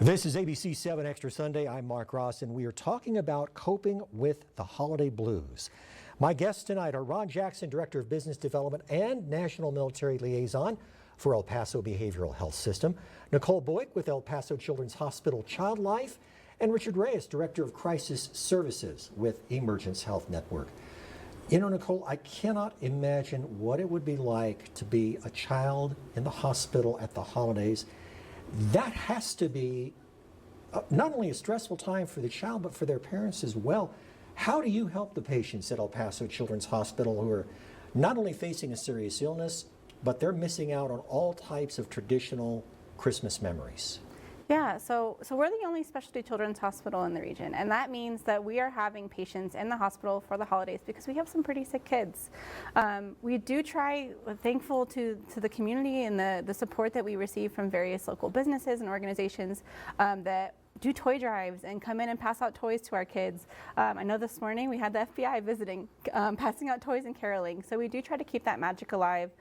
This is ABC 7 Extra Sunday. I'm Mark Ross, and we are talking about coping with the holiday blues. My guests tonight are Ron Jackson, Director of Business Development and National Military Liaison for El Paso Behavioral Health System, Nicole Boyk with El Paso Children's Hospital Child Life, and Richard Reyes, Director of Crisis Services with Emergence Health Network. You know, Nicole, I cannot imagine what it would be like to be a child in the hospital at the holidays. That has to be not only a stressful time for the child, but for their parents as well. How do you help the patients at El Paso Children's Hospital who are not only facing a serious illness, but they're missing out on all types of traditional Christmas memories? Yeah, so we're the only specialty children's hospital in the region, and that means that we are having patients in the hospital for the holidays because we have some pretty sick kids. We do try, thankful to the community and the support that we receive from various local businesses and organizations that do toy drives and come in and pass out toys to our kids. I know this morning we had the FBI visiting, passing out toys and caroling. So we do try to keep that magic alive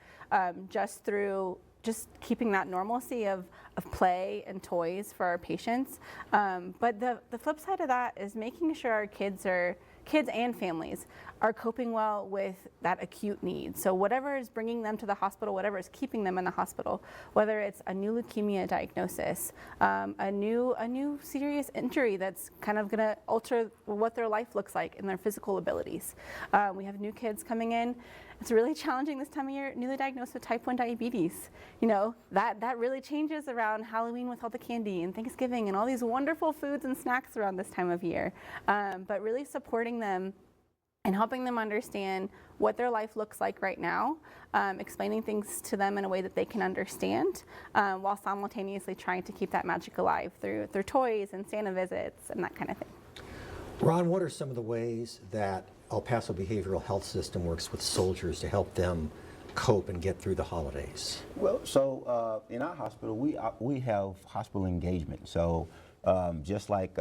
just through keeping that normalcy of play and toys for our patients. But the flip side of that is making sure our kids and families are coping well with that acute need. So whatever is bringing them to the hospital, whatever is keeping them in the hospital, whether it's a new leukemia diagnosis, a new serious injury that's kind of gonna alter what their life looks like and their physical abilities. We have new kids coming in. It's really challenging this time of year, newly diagnosed with type 1 diabetes. You know, that really changes around Halloween with all the candy and Thanksgiving and all these wonderful foods and snacks around this time of year. But really supporting them and helping them understand what their life looks like right now, explaining things to them in a way that they can understand, while simultaneously trying to keep that magic alive through toys and Santa visits and that kind of thing. Ron, what are some of the ways that El Paso Behavioral Health System works with soldiers to help them cope and get through the holidays? Well, so in our hospital, we have hospital engagement. So just like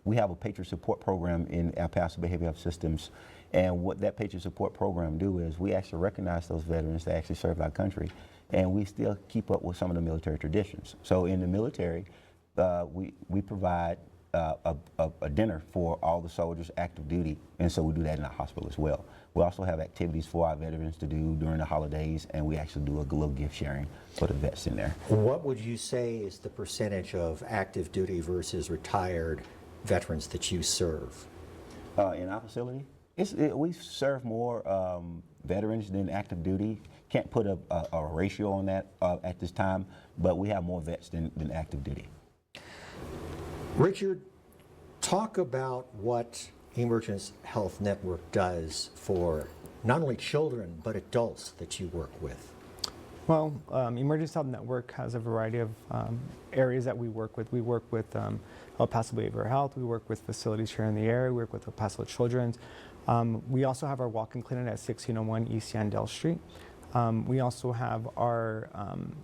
we have a patient support program in El Paso Behavioral Health Systems, and what that patient support program do is we actually recognize those veterans that actually served our country, and we still keep up with some of the military traditions. So in the military, we provide a dinner for all the soldiers active duty, and so we do that in our hospital as well. We also have activities for our veterans to do during the holidays, and we actually do a little gift sharing for the vets in there. What would you say is the percentage of active duty versus retired veterans that you serve? In our facility, we serve more veterans than active duty. Can't put a ratio on that at this time, but we have more vets than active duty. Richard, talk about what Emergence Health Network does for not only children, but adults that you work with. Well, Emergence Health Network has a variety of areas that we work with. We work with El Paso Behavioral Health, we work with facilities here in the area, we work with El Paso Children's. We also have our walk-in clinic at 1601 East Yandell Street. We also have our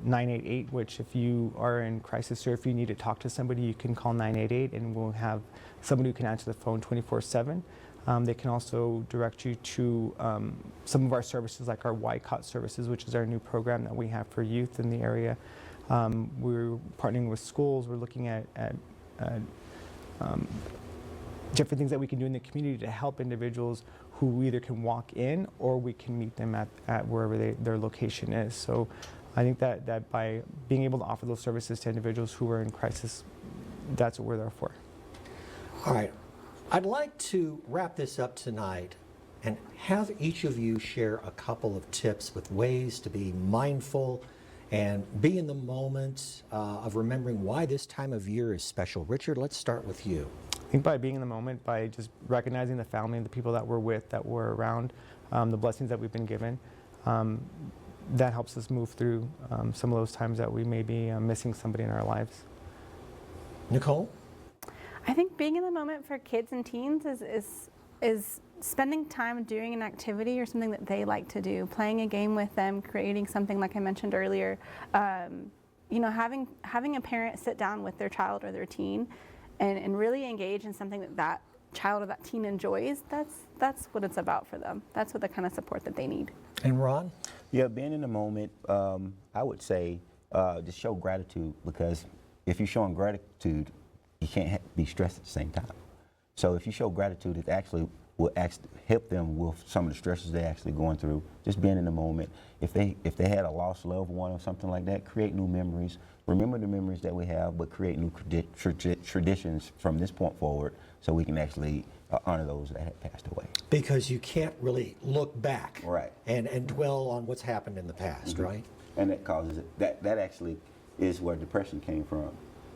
988, which if you are in crisis or if you need to talk to somebody, you can call 988 and we'll have somebody who can answer the phone 24/7. They can also direct you to some of our services like our YCOT services, which is our new program that we have for youth in the area. We're partnering with schools. We're looking at different things that we can do in the community to help individuals who either can walk in or we can meet them at wherever their location is. So I think that by being able to offer those services to individuals who are in crisis, that's what we're there for. All right. I'd like to wrap this up tonight and have each of you share a couple of tips with ways to be mindful and be in the moment of remembering why this time of year is special. Richard, let's start with you. I think by being in the moment, by just recognizing the family and the people that we're with, that we're around, the blessings that we've been given, that helps us move through some of those times that we may be missing somebody in our lives. Nicole? I think being in the moment for kids and teens is spending time doing an activity or something that they like to do, playing a game with them, creating something like I mentioned earlier. You know, having a parent sit down with their child or their teen and really engage in something that child or that teen enjoys, that's what it's about for them. That's what the kind of support that they need. And Ron? Yeah, being in the moment, I would say just show gratitude, because if you're showing gratitude, you can't be stressed at the same time. So if you show gratitude, it actually will help them with some of the stresses they're actually going through, just being in the moment. If they had a lost loved one or something like that, create new memories. Remember the memories that we have, but create new traditions from this point forward so we can actually honor those that have passed away. Because you can't really look back Right. and dwell on what's happened in the past, right? And that causes it. That actually is where depression came from.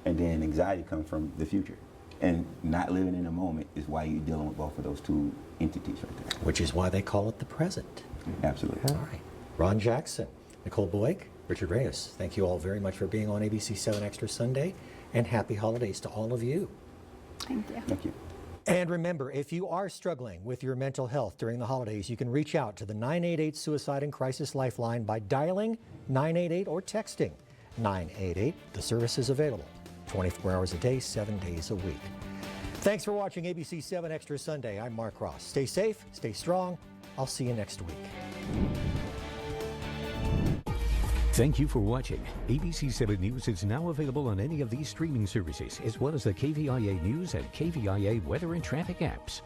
And then anxiety comes from the future. And not living in the moment is why you're dealing with both of those two entities right there. Which is why they call it the present. Absolutely. All right. Ron Jackson, Nicole Boyk, Richard Reyes, thank you all very much for being on ABC 7 Extra Sunday, and happy holidays to all of you. Thank you. Thank you. And remember, if you are struggling with your mental health during the holidays, you can reach out to the 988 Suicide and Crisis Lifeline by dialing 988 or texting 988. The service is available 24 hours a day, 7 days a week. Thanks for watching ABC 7 Extra Sunday. I'm Mark Ross. Stay safe, stay strong. I'll see you next week. Thank you for watching. ABC 7 News is now available on any of these streaming services, as well as the KVIA News and KVIA Weather and Traffic apps.